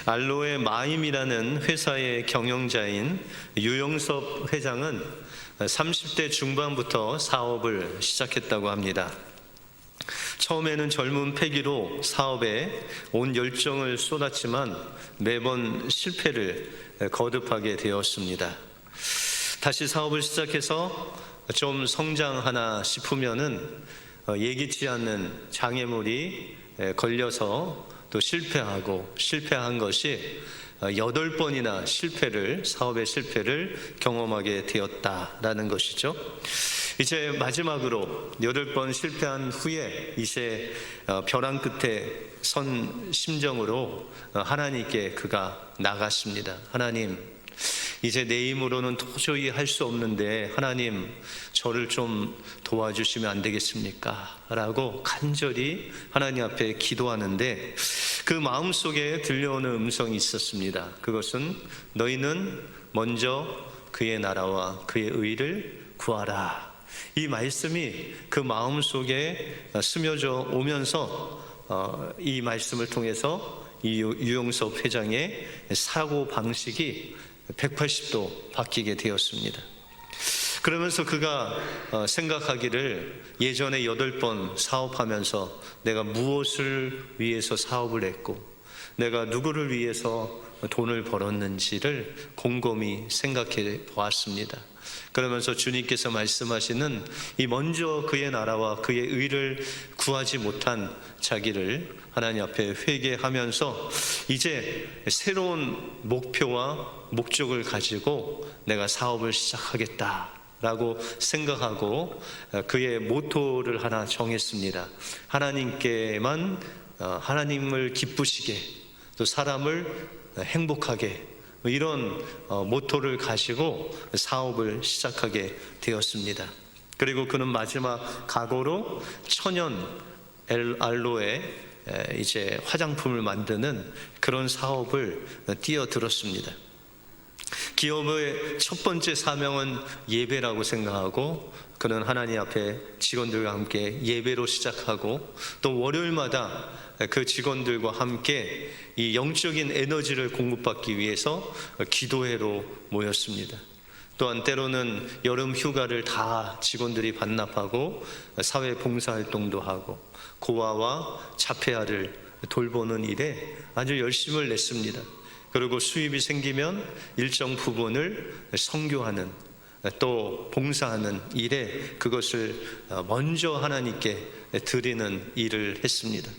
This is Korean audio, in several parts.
알로에 마임이라는 회사의 경영자인 유영섭 회장은 30대 중반부터 사업을 시작했다고 합니다. 처음에는 젊은 패기로 사업에 온 열정을 쏟았지만 매번 실패를 거듭하게 되었습니다. 다시 사업을 시작해서 좀 성장하나 싶으면은 예기치 않는 장애물이 걸려서 또 실패한 것이 8번이나 사업의 실패를 경험하게 되었다라는 것이죠. 이제 마지막으로 8번 실패한 후에 이제 벼랑 끝에 선 심정으로 하나님께 그가 나갔습니다. 하나님, 이제 내 힘으로는 도저히 할 수 없는데 하나님, 저를 좀 도와주시면 안 되겠습니까? 라고 간절히 하나님 앞에 기도하는데 그 마음속에 들려오는 음성이 있었습니다. 그것은 너희는 먼저 그의 나라와 그의 의를 구하라. 이 말씀이 그 마음속에 스며져 오면서 이 말씀을 통해서 이 유영섭 회장의 사고 방식이 180도 바뀌게 되었습니다. 그러면서 그가 생각하기를 예전에 8번 사업하면서 내가 무엇을 위해서 사업을 했고 내가 누구를 위해서 돈을 벌었는지를 곰곰이 생각해 보았습니다. 그러면서 주님께서 말씀하시는 이 먼저 그의 나라와 그의 의를 구하지 못한 자기를 하나님 앞에 회개하면서 이제 새로운 목표와 목적을 가지고 내가 사업을 시작하겠다라고 생각하고 그의 모토를 하나 정했습니다. 하나님을 기쁘시게 또 사람을 행복하게 이런 모토를 가지고 사업을 시작하게 되었습니다. 그리고 그는 마지막 각오로 천연 알로에 이제 화장품을 만드는 그런 사업을 뛰어들었습니다. 기업의 첫 번째 사명은 예배라고 생각하고 그는 하나님 앞에 직원들과 함께 예배로 시작하고 또 월요일마다 그 직원들과 함께 이 영적인 에너지를 공급받기 위해서 기도회로 모였습니다. 또한 때로는 여름 휴가를 다 직원들이 반납하고 사회 봉사활동도 하고 고아와 자폐아를 돌보는 일에 아주 열심을 냈습니다. 그리고 수입이 생기면 일정 부분을 선교하는 또 봉사하는 일에 그것을 먼저 하나님께 드리는 일을 했습니다.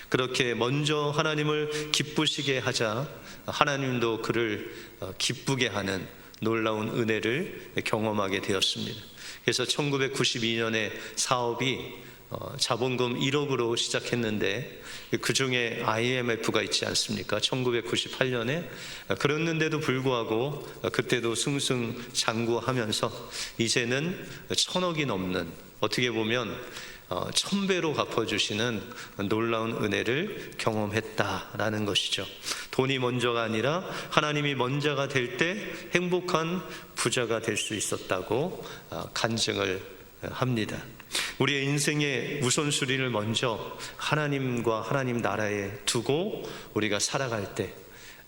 그렇게 먼저 하나님을 기쁘시게 하자 하나님도 그를 기쁘게 하는 놀라운 은혜를 경험하게 되었습니다. 그래서 1992년에 사업이 자본금 1억으로 시작했는데 그 중에 IMF가 있지 않습니까? 1998년에 그랬는데도 불구하고 그때도 승승장구하면서 이제는 1,000억이 넘는 어떻게 보면 1,000배로 갚아주시는 놀라운 은혜를 경험했다라는 것이죠. 돈이 먼저가 아니라 하나님이 먼저가 될 때 행복한 부자가 될 수 있었다고 간증을 합니다. 우리의 인생의 우선순위를 먼저 하나님과 하나님 나라에 두고 우리가 살아갈 때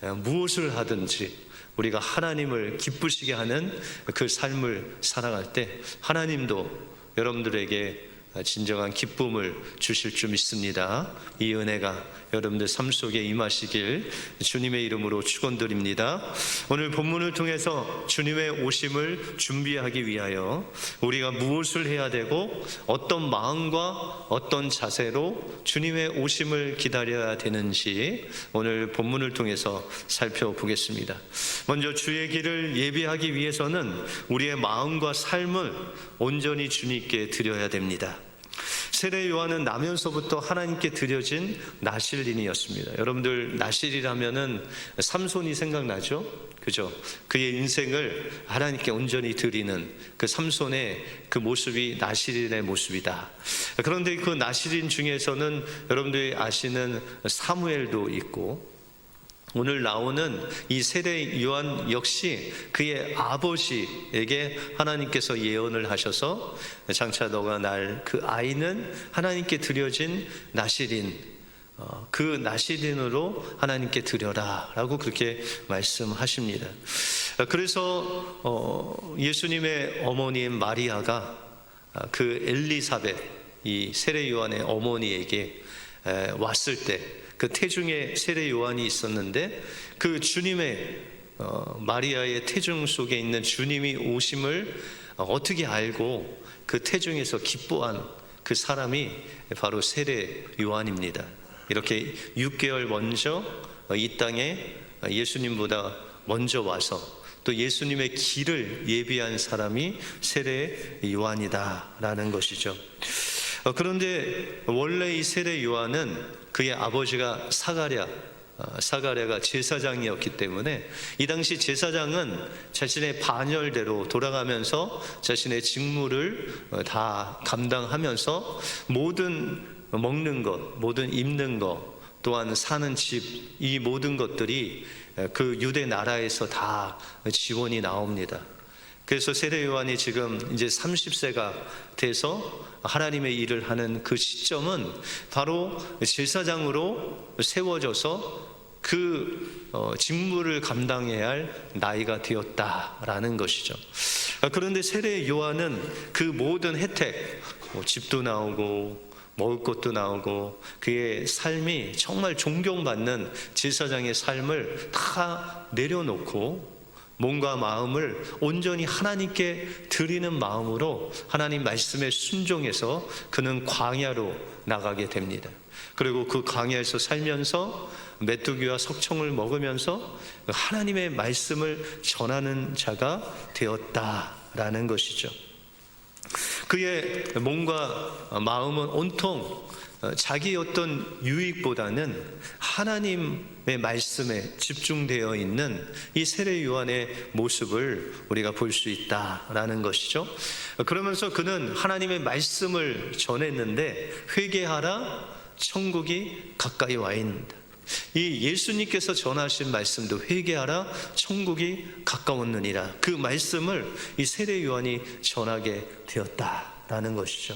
무엇을 하든지 우리가 하나님을 기쁘시게 하는 그 삶을 살아갈 때 하나님도 여러분들에게 진정한 기쁨을 주실 줄 믿습니다. 이 은혜가 여러분들 삶 속에 임하시길 주님의 이름으로 축원드립니다. 오늘 본문을 통해서 주님의 오심을 준비하기 위하여 우리가 무엇을 해야 되고 어떤 마음과 어떤 자세로 주님의 오심을 기다려야 되는지 오늘 본문을 통해서 살펴보겠습니다. 먼저 주의 길을 예비하기 위해서는 우리의 마음과 삶을 온전히 주님께 드려야 됩니다. 세례 요한은 나면서부터 하나님께 드려진 나실인이었습니다. 여러분들 나실이라면은 삼손이 생각나죠? 그죠? 그의 인생을 하나님께 온전히 드리는 그 삼손의 그 모습이 나실인의 모습이다. 그런데 그 나실인 중에서는 여러분들이 아시는 사무엘도 있고 오늘 나오는 이 세례 요한 역시 그의 아버지에게 하나님께서 예언을 하셔서 장차 너가 낳을 그 아이는 하나님께 드려진 나실인 그 나시린으로 하나님께 드려라라고 그렇게 말씀하십니다. 그래서 예수님의 어머니인 마리아가 그 엘리사벳, 이 세례 요한의 어머니에게 왔을 때 그 태중에 세례 요한이 있었는데 그 주님의 마리아의 태중 속에 있는 주님이 오심을 어떻게 알고 그 태중에서 기뻐한 그 사람이 바로 세례 요한입니다. 이렇게 6개월 먼저 이 땅에 예수님보다 먼저 와서 또 예수님의 길을 예비한 사람이 세례 요한이다라는 것이죠. 그런데 원래 이 세례 요한은 그의 아버지가 사가랴가 제사장이었기 때문에 이 당시 제사장은 자신의 반열대로 돌아가면서 자신의 직무를 다 감당하면서 모든 먹는 것, 모든 입는 것, 또한 사는 집, 이 모든 것들이 그 유대 나라에서 다 지원이 나옵니다. 그래서 세례 요한이 지금 이제 30세가 돼서 하나님의 일을 하는 그 시점은 바로 제사장으로 세워져서 그 직무를 감당해야 할 나이가 되었다라는 것이죠. 그런데 세례 요한은 그 모든 혜택, 집도 나오고 먹을 것도 나오고 그의 삶이 정말 존경받는 제사장의 삶을 다 내려놓고 몸과 마음을 온전히 하나님께 드리는 마음으로 하나님 말씀에 순종해서 그는 광야로 나가게 됩니다. 그리고 그 광야에서 살면서 메뚜기와 석청을 먹으면서 하나님의 말씀을 전하는 자가 되었다라는 것이죠. 그의 몸과 마음은 온통 자기의 어떤 유익보다는 하나님의 말씀에 집중되어 있는 이 세례 요한의 모습을 우리가 볼 수 있다라는 것이죠. 그러면서 그는 하나님의 말씀을 전했는데 회개하라, 천국이 가까이 와 있는다. 이 예수님께서 전하신 말씀도 회개하라, 천국이 가까웠느니라. 그 말씀을 이 세례 요한이 전하게 되었다라는 것이죠.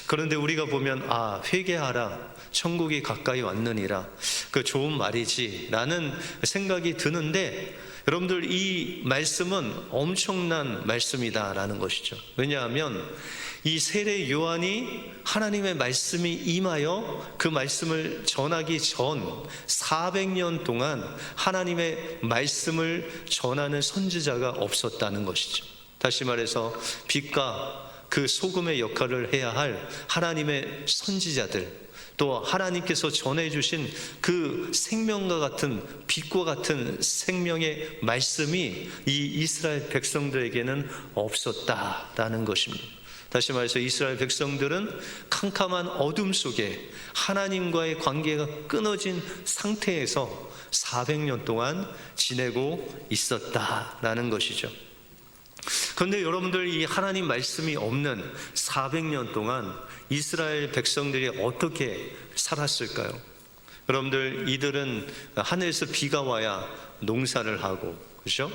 그런데 우리가 보면 회개하라, 천국이 가까이 왔느니라, 그 좋은 말이지 라는 생각이 드는데, 여러분들 이 말씀은 엄청난 말씀이다라는 것이죠. 왜냐하면 이 세례 요한이 하나님의 말씀이 임하여 그 말씀을 전하기 전 400년 동안 하나님의 말씀을 전하는 선지자가 없었다는 것이죠. 다시 말해서 빛과 그 소금의 역할을 해야 할 하나님의 선지자들, 또 하나님께서 전해주신 그 생명과 같은 빛과 같은 생명의 말씀이 이 이스라엘 백성들에게는 없었다라는 것입니다. 다시 말해서 이스라엘 백성들은 캄캄한 어둠 속에 하나님과의 관계가 끊어진 상태에서 400년 동안 지내고 있었다라는 것이죠. 그런데 여러분들, 이 하나님 말씀이 없는 400년 동안 이스라엘 백성들이 어떻게 살았을까요? 여러분들, 이들은 하늘에서 비가 와야 농사를 하고, 그렇죠?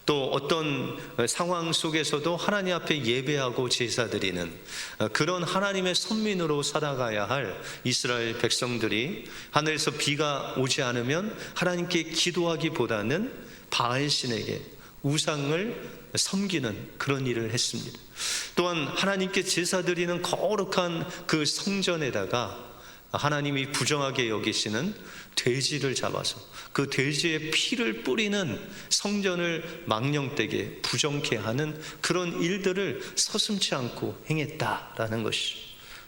또 어떤 상황 속에서도 하나님 앞에 예배하고 제사 드리는 그런 하나님의 선민으로 살아가야 할 이스라엘 백성들이 하늘에서 비가 오지 않으면 하나님께 기도하기보다는 바알신에게 우상을 섬기는 그런 일을 했습니다. 또한 하나님께 제사 드리는 거룩한 그 성전에다가 하나님이 부정하게 여기시는 돼지를 잡아서 그 돼지의 피를 뿌리는 성전을 망령되게 부정케 하는 그런 일들을 서슴지 않고 행했다라는 것이죠.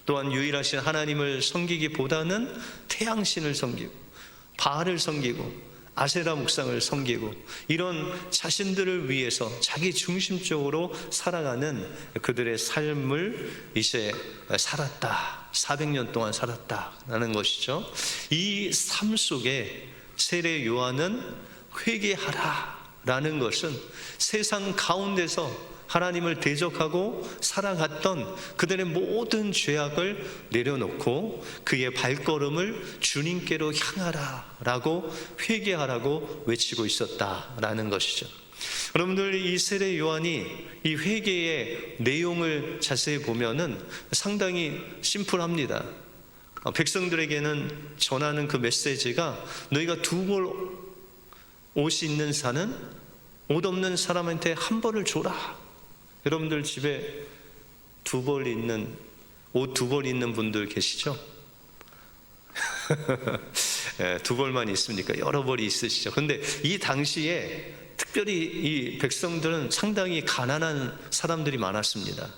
또한 유일하신 하나님을 섬기기보다는 태양신을 섬기고 바알을 섬기고 아세라 묵상을 섬기고 이런 자신들을 위해서 자기 중심적으로 살아가는 그들의 삶을 이제 살았다. 400년 동안 살았다라는 것이죠. 이 삶 속에 세례 요한은 회개하라라는 것은 세상 가운데서 하나님을 대적하고 살아갔던 그들의 모든 죄악을 내려놓고 그의 발걸음을 주님께로 향하라라고 회개하라고 외치고 있었다라는 것이죠. 여러분들, 이 세례 요한이 이 회개의 내용을 자세히 보면은 상당히 심플합니다. 백성들에게는 전하는 그 메시지가 너희가 두 벌 옷이 있는 산은 옷 없는 사람한테 한 벌을 줘라. 여러분들 집에 두 벌 있는 옷 두 벌 있는 분들 계시죠? 두 벌만 있습니까? 여러 벌이 있으시죠? 그런데 이 당시에 특별히 이 백성들은 상당히 가난한 사람들이 많았습니다.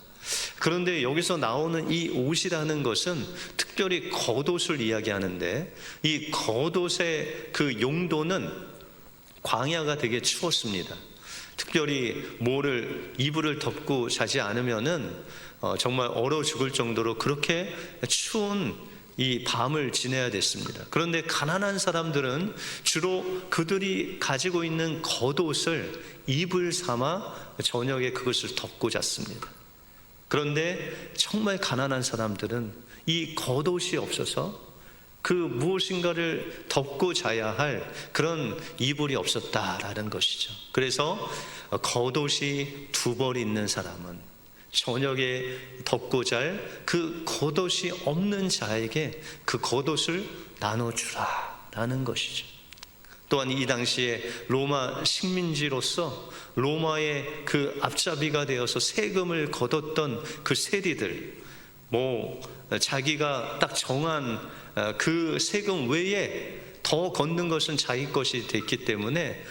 그런데 여기서 나오는 이 옷이라는 것은 특별히 겉옷을 이야기하는데, 이 겉옷의 그 용도는 광야가 되게 추웠습니다. 특별히 이불을 덮고 자지 않으면은 정말 얼어 죽을 정도로 그렇게 추운 이 밤을 지내야 됐습니다. 그런데 가난한 사람들은 주로 그들이 가지고 있는 겉옷을 이불 삼아 저녁에 그것을 덮고 잤습니다. 그런데 정말 가난한 사람들은 이 겉옷이 없어서 그 무엇인가를 덮고 자야 할 그런 이불이 없었다라는 것이죠. 그래서 겉옷이 두 벌 있는 사람은 저녁에 덮고 잘 그 겉옷이 없는 자에게 그 겉옷을 나눠주라라는 것이죠. 또한 이 당시에 로마 식민지로서 로마의 그 앞잡이가 되어서 세금을 걷었던 그 세리들, 자기가 딱 정한 그 세금 외에 더 걷는 것은 자기 것이 됐기 때문에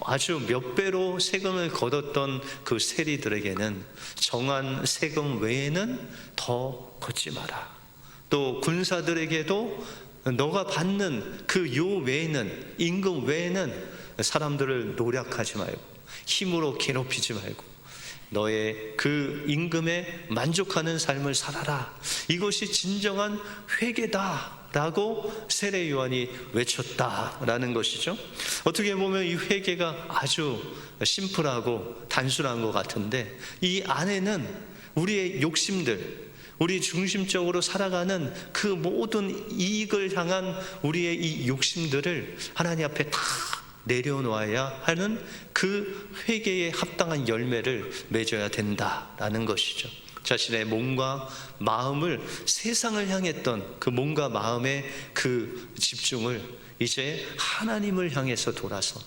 아주 몇 배로 세금을 걷었던 그 세리들에게는 정한 세금 외에는 더 걷지 마라. 또 군사들에게도 너가 받는 그 요 외에는, 임금 외에는 사람들을 노력하지 말고 힘으로 괴롭히지 말고 너의 그 임금에 만족하는 삶을 살아라. 이것이 진정한 회개다 라고 세례 요한이 외쳤다라는 것이죠. 어떻게 보면 이 회개가 아주 심플하고 단순한 것 같은데, 이 안에는 우리의 욕심들, 우리 중심적으로 살아가는 그 모든 이익을 향한 우리의 이 욕심들을 하나님 앞에 다 내려놓아야 하는 그 회개에 합당한 열매를 맺어야 된다라는 것이죠. 자신의 몸과 마음을 세상을 향했던 그 몸과 마음의 그 집중을 이제 하나님을 향해서 돌아서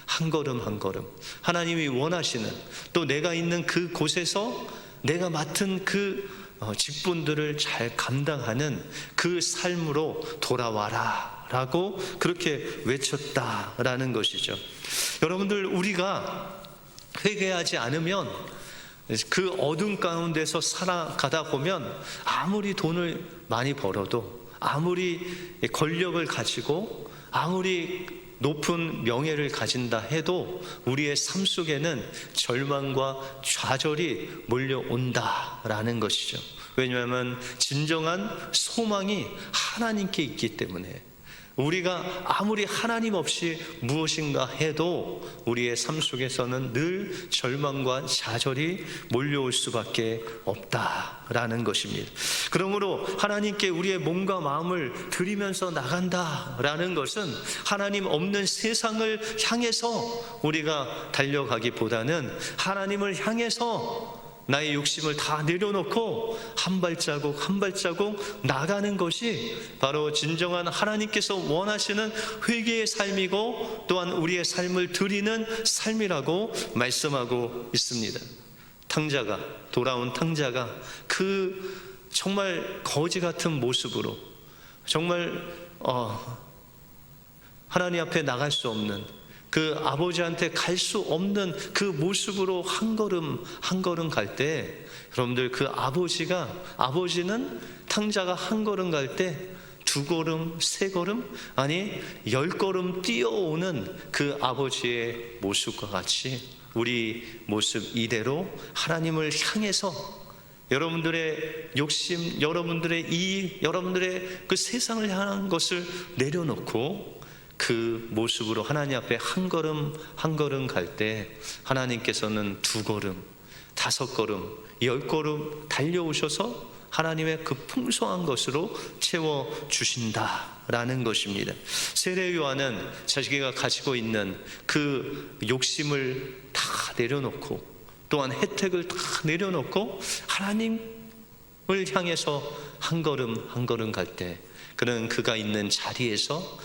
한 걸음 한 걸음 하나님이 원하시는, 또 내가 있는 그 곳에서 내가 맡은 그 직분들을 잘 감당하는 그 삶으로 돌아와라 라고 그렇게 외쳤다라는 것이죠. 여러분들, 우리가 회개하지 않으면 그 어둠 가운데서 살아가다 보면 아무리 돈을 많이 벌어도, 아무리 권력을 가지고, 아무리 높은 명예를 가진다 해도 우리의 삶 속에는 절망과 좌절이 몰려온다라는 것이죠. 왜냐하면 진정한 소망이 하나님께 있기 때문에, 우리가 아무리 하나님 없이 무엇인가 해도 우리의 삶 속에서는 늘 절망과 좌절이 몰려올 수밖에 없다라는 것입니다. 그러므로 하나님께 우리의 몸과 마음을 드리면서 나간다라는 것은 하나님 없는 세상을 향해서 우리가 달려가기보다는 하나님을 향해서 나의 욕심을 다 내려놓고 한 발자국 한 발자국 나가는 것이 바로 진정한 하나님께서 원하시는 회개의 삶이고, 또한 우리의 삶을 드리는 삶이라고 말씀하고 있습니다. 돌아온 탕자가 그 정말 거지 같은 모습으로, 정말 하나님 앞에 나갈 수 없는, 그 아버지한테 갈 수 없는 그 모습으로 한 걸음 한 걸음 갈 때, 여러분들, 그 아버지는 탕자가 한 걸음 갈 때 두 걸음, 세 걸음, 아니 10걸음 뛰어오는 그 아버지의 모습과 같이 우리 모습 이대로 하나님을 향해서 여러분들의 욕심, 여러분들의 이익, 여러분들의 그 세상을 향한 것을 내려놓고 그 모습으로 하나님 앞에 한 걸음 한 걸음 갈 때 하나님께서는 두 걸음, 다섯 걸음, 10걸음 달려오셔서 하나님의 그 풍성한 것으로 채워주신다라는 것입니다. 세례 요한은 자기가 가지고 있는 그 욕심을 다 내려놓고, 또한 혜택을 다 내려놓고 하나님을 향해서 한 걸음 한 걸음 갈 때 그는 그가 있는 자리에서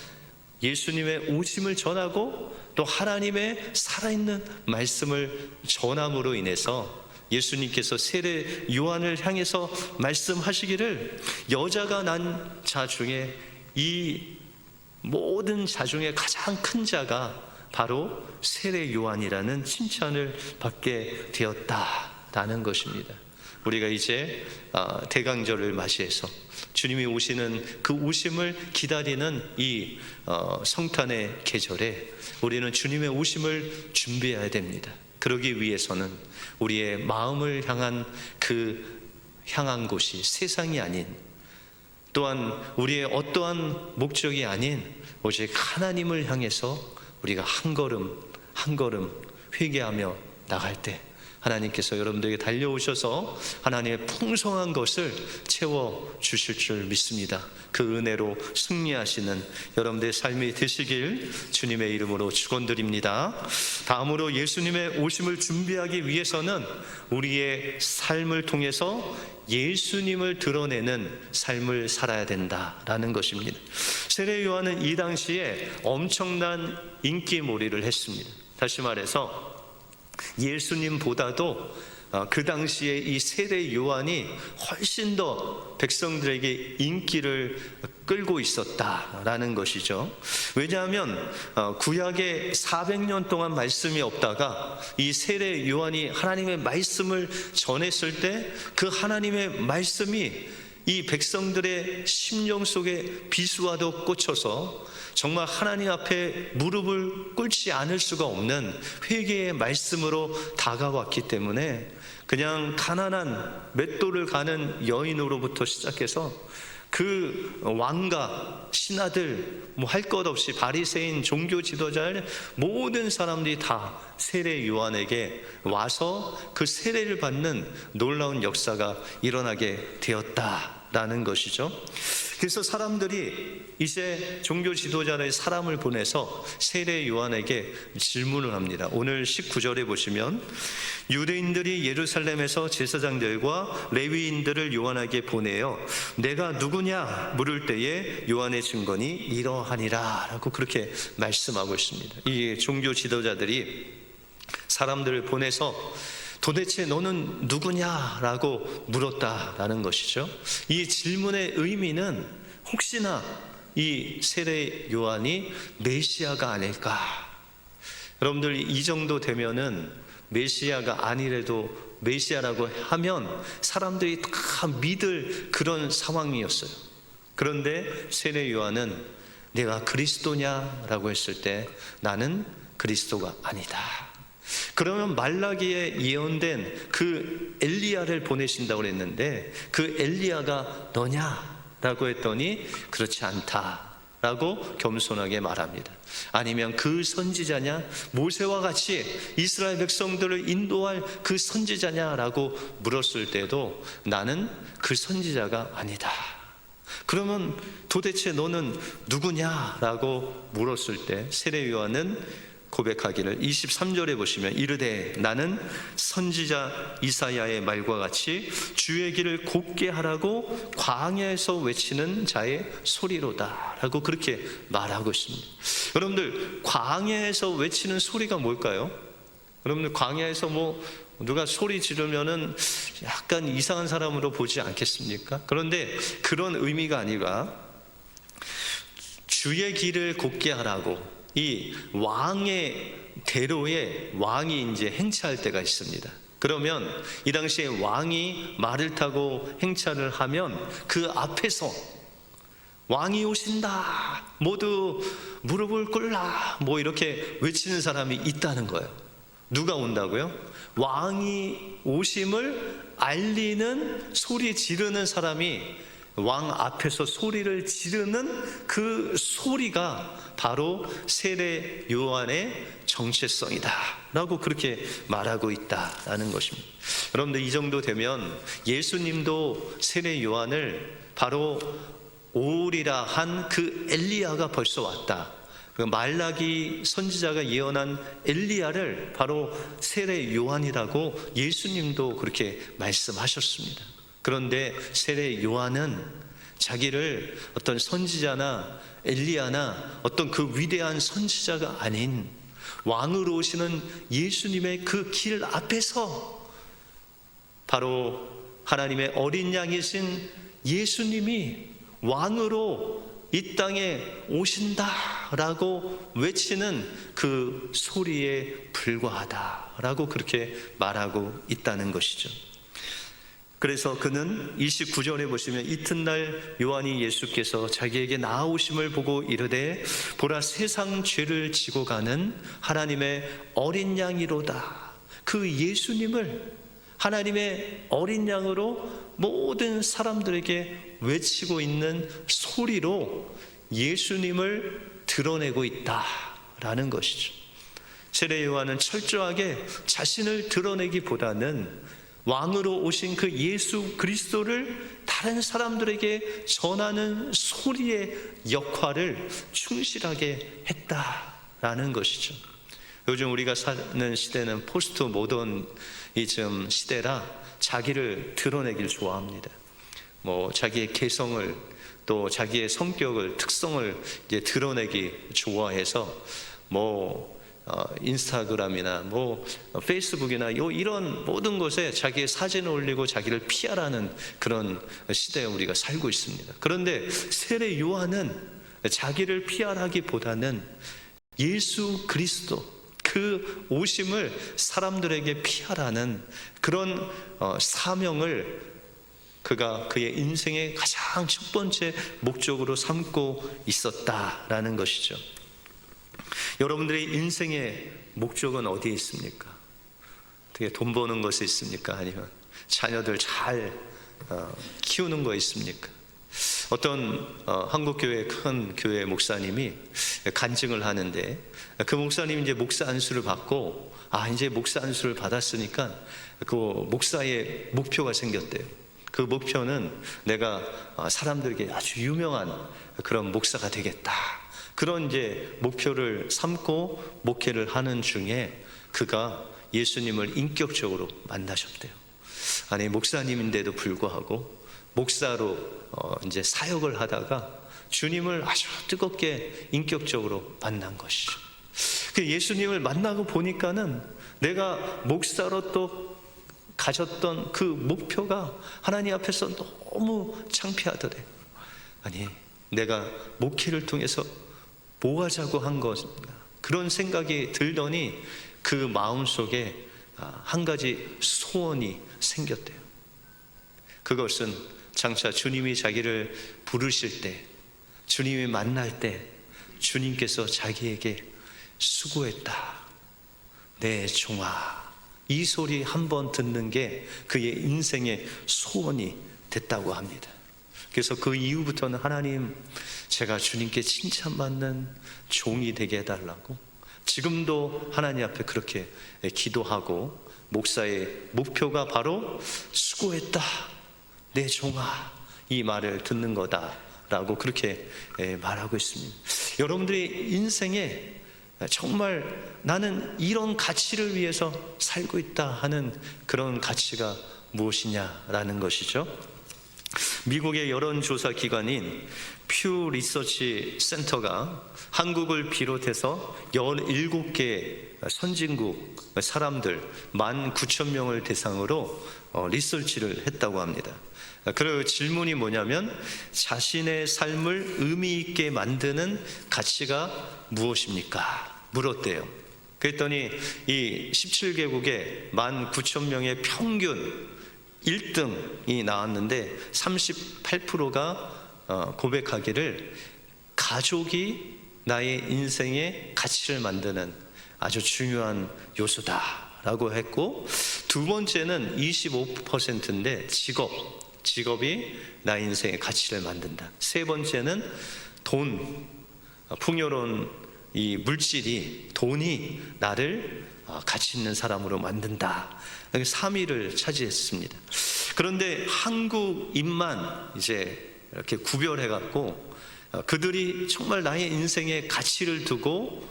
예수님의 오심을 전하고 또 하나님의 살아있는 말씀을 전함으로 인해서 예수님께서 세례 요한을 향해서 말씀하시기를 여자가 난 자 중에 이 모든 자 중에 가장 큰 자가 바로 세례 요한이라는 칭찬을 받게 되었다라는 것입니다. 우리가 이제 대강절을 맞이해서 주님이 오시는 그 오심을 기다리는 이 성탄의 계절에 우리는 주님의 오심을 준비해야 됩니다. 그러기 위해서는 우리의 마음을 향한 곳이 세상이 아닌, 또한 우리의 어떠한 목적이 아닌 오직 하나님을 향해서 우리가 한 걸음 한 걸음 회개하며 나갈 때 하나님께서 여러분들에게 달려오셔서 하나님의 풍성한 것을 채워주실 줄 믿습니다. 그 은혜로 승리하시는 여러분들의 삶이 되시길 주님의 이름으로 축원드립니다. 다음으로 예수님의 오심을 준비하기 위해서는 우리의 삶을 통해서 예수님을 드러내는 삶을 살아야 된다라는 것입니다. 세례 요한은 이 당시에 엄청난 인기몰이를 했습니다. 다시 말해서 예수님보다도 그 당시에 이 세례 요한이 훨씬 더 백성들에게 인기를 끌고 있었다라는 것이죠. 왜냐하면 구약에 400년 동안 말씀이 없다가 이 세례 요한이 하나님의 말씀을 전했을 때 그 하나님의 말씀이 이 백성들의 심령 속에 비수와도 꽂혀서 정말 하나님 앞에 무릎을 꿇지 않을 수가 없는 회개의 말씀으로 다가왔기 때문에 그냥 가난한 맷돌을 가는 여인으로부터 시작해서 그 왕과 신하들 뭐 할 것 없이 바리새인 종교 지도자의 모든 사람들이 다 세례 요한에게 와서 그 세례를 받는 놀라운 역사가 일어나게 되었다라는 것이죠. 그래서 사람들이 이제 종교 지도자의 사람을 보내서 세례 요한에게 질문을 합니다. 오늘 19절에 보시면 유대인들이 예루살렘에서 제사장들과 레위인들을 요한에게 보내어 내가 누구냐 물을 때에 요한의 증거니 이러하니라 라고 그렇게 말씀하고 있습니다. 이 종교 지도자들이 사람들을 보내서 도대체 너는 누구냐라고 물었다라는 것이죠. 이 질문의 의미는 혹시나 이 세례 요한이 메시아가 아닐까. 여러분들 이 정도 되면은 메시아가 아니래도 메시아라고 하면 사람들이 다 믿을 그런 상황이었어요. 그런데 세례 요한은 내가 그리스도냐라고 했을 때 나는 그리스도가 아니다. 그러면 말라기에 예언된 그 엘리야를 보내신다고 그랬는데 그 엘리야가 너냐? 라고 했더니 그렇지 않다라고 겸손하게 말합니다. 아니면 그 선지자냐? 모세와 같이 이스라엘 백성들을 인도할 그 선지자냐라고 물었을 때도 나는 그 선지자가 아니다. 그러면 도대체 너는 누구냐라고 물었을 때 세례 요한은 고백하기를 23절에 보시면 이르되 나는 선지자 이사야의 말과 같이 주의 길을 곱게 하라고 광야에서 외치는 자의 소리로다 라고 그렇게 말하고 있습니다. 여러분들 광야에서 외치는 소리가 뭘까요? 여러분들 광야에서 뭐 누가 소리 지르면은 약간 이상한 사람으로 보지 않겠습니까? 그런데 그런 의미가 아니라 주의 길을 곱게 하라고 이 왕의 대로에 왕이 이제 행차할 때가 있습니다. 그러면 이 당시에 왕이 말을 타고 행차를 하면 그 앞에서 왕이 오신다, 모두 무릎을 꿇라, 뭐 이렇게 외치는 사람이 있다는 거예요. 누가 온다고요? 왕이 오심을 알리는 소리 지르는 사람이 왕 앞에서 소리를 지르는 그 소리가 바로 세례 요한의 정체성이다 라고 그렇게 말하고 있다라는 것입니다. 여러분들 이 정도 되면 예수님도 세례 요한을 바로 오리라 한 그 엘리야가 벌써 왔다, 그 말라기 선지자가 예언한 엘리야를 바로 세례 요한이라고 예수님도 그렇게 말씀하셨습니다. 그런데 세례 요한은 자기를 어떤 선지자나 엘리야나 어떤 그 위대한 선지자가 아닌 왕으로 오시는 예수님의 그 길 앞에서 바로 하나님의 어린 양이신 예수님이 왕으로 이 땅에 오신다라고 외치는 그 소리에 불과하다라고 그렇게 말하고 있다는 것이죠. 그래서 그는 29절에 보시면 이튿날 요한이 예수께서 자기에게 나아오심을 보고 이르되 보라 세상 죄를 지고 가는 하나님의 어린 양이로다. 그 예수님을 하나님의 어린 양으로 모든 사람들에게 외치고 있는 소리로 예수님을 드러내고 있다라는 것이죠. 세례 요한은 철저하게 자신을 드러내기보다는 왕으로 오신 그 예수 그리스도를 다른 사람들에게 전하는 소리의 역할을 충실하게 했다라는 것이죠. 요즘 우리가 사는 시대는 포스트 모더니즘 시대라 자기를 드러내길 좋아합니다. 자기의 개성을 또 자기의 성격을 특성을 이제 드러내기 좋아해서 인스타그램이나 페이스북이나 이런 모든 곳에 자기의 사진을 올리고 자기를 피하라는 그런 시대에 우리가 살고 있습니다. 그런데 세례 요한은 자기를 피하라기보다는 예수 그리스도 그 오심을 사람들에게 피하라는 그런 사명을 그가 그의 인생의 가장 첫 번째 목적으로 삼고 있었다라는 것이죠. 여러분들의 인생의 목적은 어디에 있습니까? 어떻게 돈 버는 것에 있습니까? 아니면 자녀들 잘 키우는 거에 있습니까? 어떤 한국교회 큰 교회 목사님이 간증을 하는데 그 목사님이 이제 목사 안수를 받고 이제 목사 안수를 받았으니까 그 목사의 목표가 생겼대요. 그 목표는 내가 사람들에게 아주 유명한 그런 목사가 되겠다. 그런 이제 목표를 삼고 목회를 하는 중에 그가 예수님을 인격적으로 만나셨대요. 아니 목사님인데도 불구하고 목사로 이제 사역을 하다가 주님을 아주 뜨겁게 인격적으로 만난 것이죠. 그 예수님을 만나고 보니까는 내가 목사로 또 가졌던 그 목표가 하나님 앞에서 너무 창피하더래. 아니 내가 목회를 통해서 뭐 하자고 한 것인가 그런 생각이 들더니 그 마음속에 한 가지 소원이 생겼대요. 그것은 장차 주님이 자기를 부르실 때, 주님이 만날 때 주님께서 자기에게 수고했다 내 종아, 이 소리 한번 듣는 게 그의 인생의 소원이 됐다고 합니다. 그래서 그 이후부터는 하나님, 제가 주님께 칭찬받는 종이 되게 해달라고 지금도 하나님 앞에 그렇게 기도하고, 목사의 목표가 바로 수고했다 내 종아, 이 말을 듣는 거다라고 그렇게 말하고 있습니다. 여러분들의 인생에 정말 나는 이런 가치를 위해서 살고 있다 하는 그런 가치가 무엇이냐라는 것이죠. 미국의 여론조사 기관인 퓨 리서치 센터가 한국을 비롯해서 17개 선진국 사람들 19,000명을 대상으로 리서치를 했다고 합니다. 그 질문이 뭐냐면, 자신의 삶을 의미 있게 만드는 가치가 무엇입니까? 물었대요. 그랬더니 이 17개국의 19,000명의 평균 1등이 나왔는데 38%가 고백하기를 가족이 나의 인생의 가치를 만드는 아주 중요한 요소다라고 했고, 두 번째는 25%인데 직업이 나의 인생의 가치를 만든다. 세 번째는 돈, 풍요로운 이 물질이, 돈이 나를 가치 있는 사람으로 만든다. 3위를 차지했습니다. 그런데 한국인만 이제 이렇게 구별해 갖고 그들이 정말 나의 인생의 가치를 두고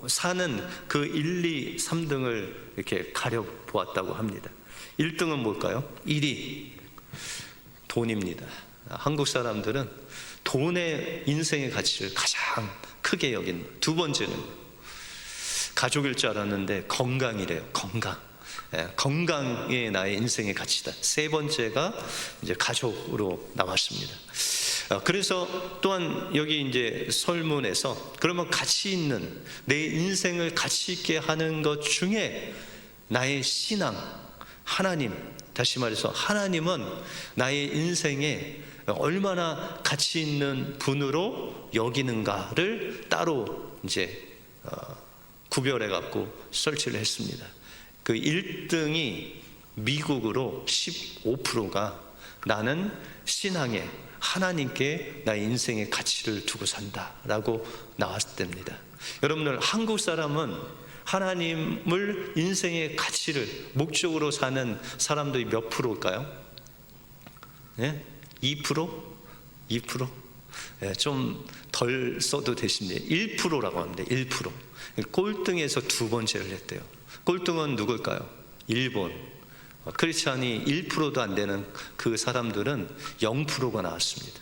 사는 그 1, 2, 3등을 이렇게 가려 보았다고 합니다. 1등은 뭘까요? 1위 돈입니다. 한국 사람들은 돈의 인생의 가치를 가장 크게 여긴. 두 번째는 가족일 줄 알았는데 건강이래요. 건강. 건강이 나의 인생의 가치다. 세 번째가 이제 가족으로 나왔습니다. 그래서 또한 여기 이제 설문에서 그러면 가치 있는 내 인생을 가치 있게 하는 것 중에 나의 신앙, 하나님, 다시 말해서 하나님은 나의 인생에 얼마나 가치 있는 분으로 여기는가를 따로 이제 구별해 갖고 설치를 했습니다. 그 1등이 미국으로 15%가 나는 신앙에 하나님께 나의 인생의 가치를 두고 산다라고 나왔답니다. 여러분들, 한국 사람은 하나님을 인생의 가치를 목적으로 사는 사람들이 몇 프로일까요? 네? 2%? 2%? 네, 좀 덜 써도 되십니다. 1%라고 합니다. 1%. 꼴등에서 두 번째를 했대요. 꼴등은 누굴까요? 일본. 크리스찬이 1%도 안 되는 그 사람들은 0%가 나왔습니다.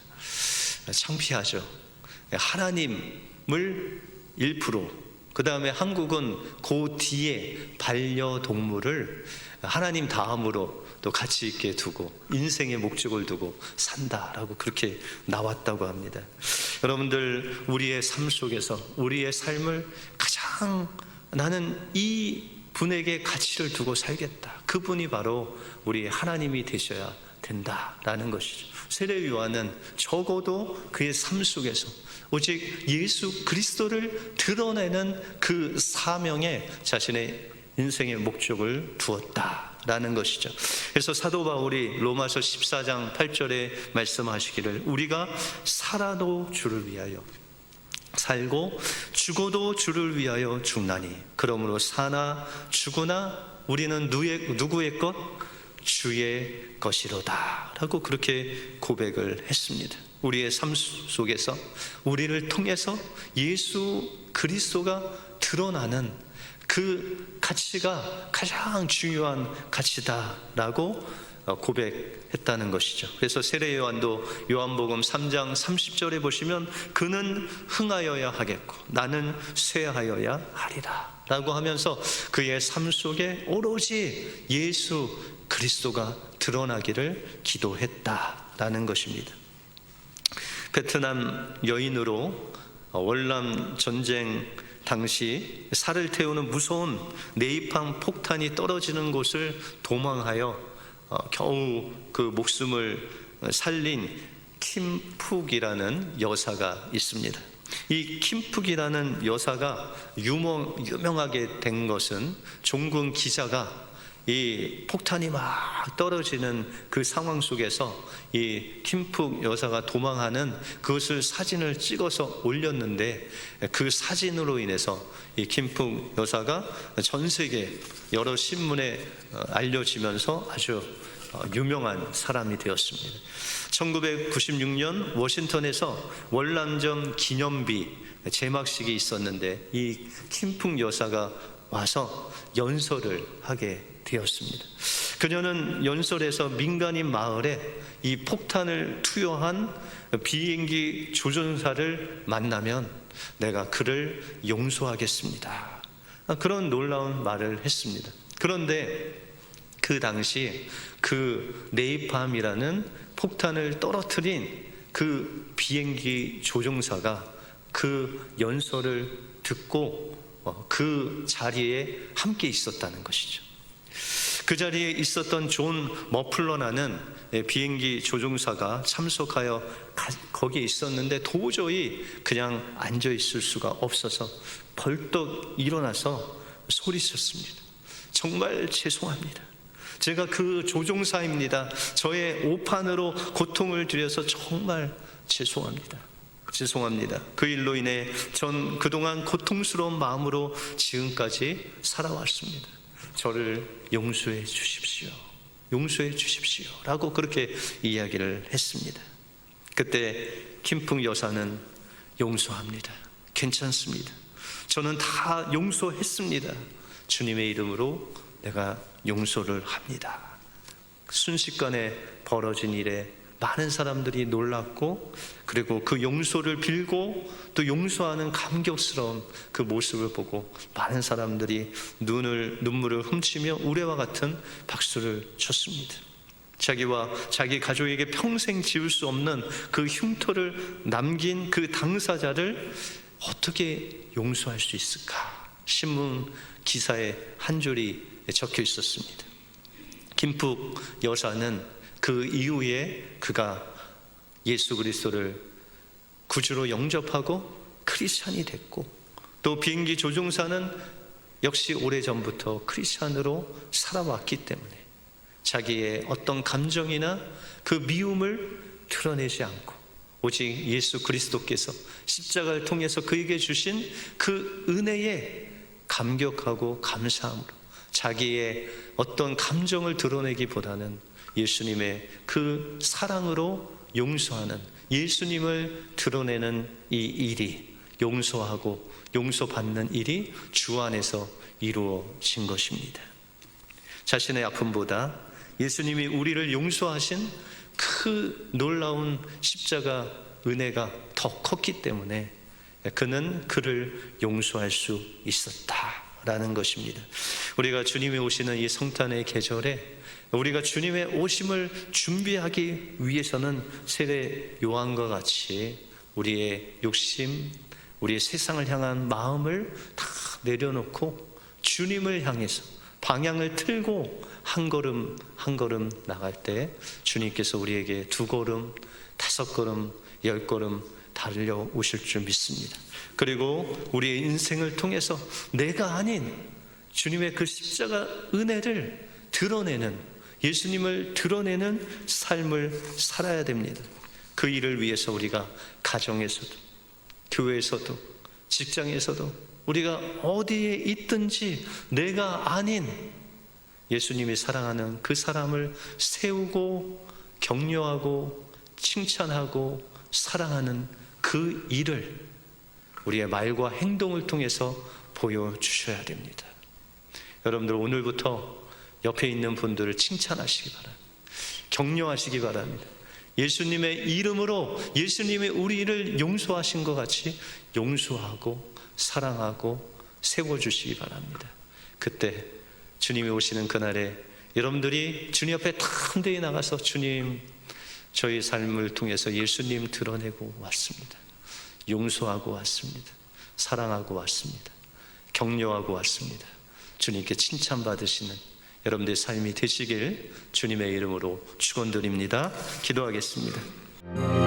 창피하죠. 하나님을 1%, 그 다음에 한국은 그 뒤에 반려동물을 하나님 다음으로 또 가치 있게 두고 인생의 목적을 두고 산다라고 그렇게 나왔다고 합니다. 여러분들, 우리의 삶 속에서 우리의 삶을 가장 나는 이 분에게 가치를 두고 살겠다, 그분이 바로 우리 하나님이 되셔야 된다라는 것이죠. 세례 요한은 적어도 그의 삶 속에서 오직 예수 그리스도를 드러내는 그 사명에 자신의 인생의 목적을 두었다라는 것이죠. 그래서 사도 바울이 로마서 14장 8절에 말씀하시기를 우리가 살아도 주를 위하여 살고 죽어도 주를 위하여 죽나니 그러므로 사나 죽으나 우리는 누구의 것? 주의 것이로다 라고 그렇게 고백을 했습니다. 우리의 삶 속에서 우리를 통해서 예수 그리스도가 드러나는 그 가치가 가장 중요한 가치다라고 고백했다는 것이죠. 그래서 세례 요한도 요한복음 3장 30절에 보시면 그는 흥하여야 하겠고 나는 쇠하여야 하리라 라고 하면서 그의 삶 속에 오로지 예수 그리스도가 드러나기를 기도했다라는 것입니다. 베트남 여인으로 월남 전쟁 당시 살을 태우는 무서운 네이팜 폭탄이 떨어지는 곳을 도망하여 겨우 그 목숨을 살린 킴푹이라는 여사가 있습니다. 이 킴푹이라는 여사가 유명하게 된 것은 종군 기자가 이 폭탄이 막 떨어지는 그 상황 속에서 이 킴푹 여사가 도망하는 그것을 사진을 찍어서 올렸는데 그 사진으로 인해서 이 킴푹 여사가 전 세계 여러 신문에 알려지면서 아주 유명한 사람이 되었습니다. 1996년 워싱턴에서 월남전 기념비 제막식이 있었는데 이 킴푹 여사가 와서 연설을 하게 되었습니다. 그녀는 연설에서 민간인 마을에 이 폭탄을 투여한 비행기 조종사를 만나면 내가 그를 용서하겠습니다, 그런 놀라운 말을 했습니다. 그런데 그 당시 그 네이팜이라는 폭탄을 떨어뜨린 그 비행기 조종사가 그 연설을 듣고 그 자리에 함께 있었다는 것이죠. 그 자리에 있었던 존 머플러라는 비행기 조종사가 참석하여 거기에 있었는데 도저히 그냥 앉아 있을 수가 없어서 벌떡 일어나서 소리쳤습니다. 정말 죄송합니다. 제가 그 조종사입니다. 저의 오판으로 고통을 드려서 정말 죄송합니다. 그 일로 인해 전 그동안 고통스러운 마음으로 지금까지 살아왔습니다. 저를 용서해 주십시오. 라고 그렇게 이야기를 했습니다. 그때 킴풍 여사는 용서합니다. 괜찮습니다. 저는 다 용서했습니다. 주님의 이름으로 내가 용서를 합니다. 순식간에 벌어진 일에 많은 사람들이 놀랐고, 그리고 그 용서를 빌고 또 용서하는 감격스러운 그 모습을 보고 많은 사람들이 눈물을 훔치며 우레와 같은 박수를 쳤습니다. 자기와 자기 가족에게 평생 지울 수 없는 그 흉터를 남긴 그 당사자를 어떻게 용서할 수 있을까? 신문 기사에 한 줄이 적혀 있었습니다. 김숙 여사는 그 이후에 그가 예수 그리스도를 구주로 영접하고 크리스찬이 됐고, 또 비행기 조종사는 역시 오래전부터 크리스찬으로 살아왔기 때문에 자기의 어떤 감정이나 그 미움을 드러내지 않고 오직 예수 그리스도께서 십자가를 통해서 그에게 주신 그 은혜에 감격하고 감사함으로 자기의 어떤 감정을 드러내기보다는 예수님의 그 사랑으로 용서하는, 예수님을 드러내는 이 일이, 용서하고 용서받는 일이 주 안에서 이루어진 것입니다. 자신의 아픔보다 예수님이 우리를 용서하신 그 놀라운 십자가 은혜가 더 컸기 때문에 그는 그를 용서할 수 있었다라는 것입니다. 우리가 주님이 오시는 이 성탄의 계절에 우리가 주님의 오심을 준비하기 위해서는 세례 요한과 같이 우리의 욕심, 우리의 세상을 향한 마음을 다 내려놓고 주님을 향해서 방향을 틀고 한 걸음 한 걸음 나갈 때 주님께서 우리에게 2걸음, 5걸음, 10걸음 달려오실 줄 믿습니다. 그리고 우리의 인생을 통해서 내가 아닌 주님의 그 십자가 은혜를 드러내는, 예수님을 드러내는 삶을 살아야 됩니다. 그 일을 위해서 우리가 가정에서도, 교회에서도, 직장에서도, 우리가 어디에 있든지 내가 아닌 예수님이 사랑하는 그 사람을 세우고 격려하고 칭찬하고 사랑하는 그 일을 우리의 말과 행동을 통해서 보여주셔야 됩니다. 여러분들 오늘부터 옆에 있는 분들을 칭찬하시기 바랍니다. 격려하시기 바랍니다. 예수님의 이름으로 예수님이 우리를 용서하신 것 같이 용서하고 사랑하고 세워주시기 바랍니다. 그때 주님이 오시는 그날에 여러분들이 주님 앞에 담대히 나가서 주님, 저희 삶을 통해서 예수님 드러내고 왔습니다. 용서하고 왔습니다. 사랑하고 왔습니다. 격려하고 왔습니다. 주님께 칭찬받으시는 여러분들의 삶이 되시길 주님의 이름으로 축원드립니다. 기도하겠습니다.